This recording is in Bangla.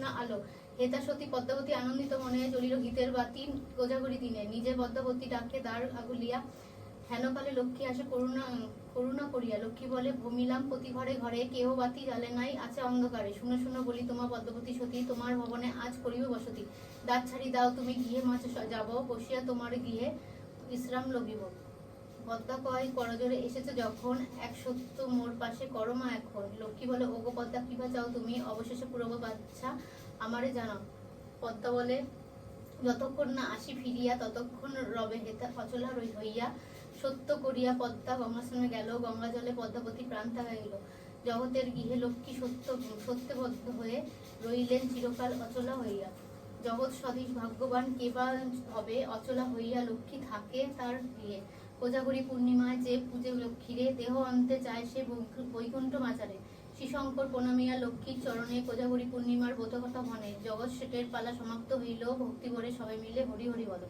না আলো। হেতা সতী পদ্মাবতী আনন্দিত মনে জ্বলিল গীতের বাতি কোজাগরী দিনে। নিজে পদ্মাবতী ডাকে দ্বার আগুলিয়া, হেনকালে লক্ষ্মী আসে করুণা করুণা করিয়া। লক্ষ্মী বলে, ভমিলাম প্রতি ঘরে ঘরে, কেহ বাতি জ্বালে নাই, আছে অন্ধকারে। শুনো শুনো বলি তোমা পদ্মাবতী সতী, তোমার ভবনে আজ করিব বসতি। দ্বার ছাড়ি দাও তুমি গৃহে মাঝে যাব, বসিয়া তোমার গৃহে বিশ্রাম লভিব। পদ্মা কয়, করজোরে এসেছে যখন, এক সত্য মোর পাশে করো মা এখন। লক্ষ্মী বলে, ওগো পদ্মা কিবা চাও তুমি, অবশেষে পুরব বাচ্চা আমারে জানাও। পদ্মা বলে, যতক্ষণ না আসি ফিরিয়া, ততক্ষণ রবে হেতা অচলা হইয়া। সত্য করিয়া পদ্মা গঙ্গা স্নানে গেল, গঙ্গা জলে পদ্মাবতী প্রাণ তাগাইল। জগতের গৃহে লক্ষ্মী সত্যবদ্ধ হয়ে রইলেন চিরকাল অচলা হইয়া। জগৎ সদীশ ভাগ্যবান কেবা হবে, অচলা হইয়া লক্ষ্মী থাকে তার গৃহে। কোজাগরী পূর্ণিমায় যে পূজে লক্ষ্মীরে, দেহ আনতে চায় সে বৈকুণ্ঠ মাচারে। শ্রীশঙ্কর প্রণামিয়া লক্ষ্মীর চরণে, কোজাগরী পূর্ণিমার ব্রতকথা মনে। জগৎ শেঠের পালা সমাপ্ত হইল, ভক্তি ভরে সবাই মিলে হরি হরি বল।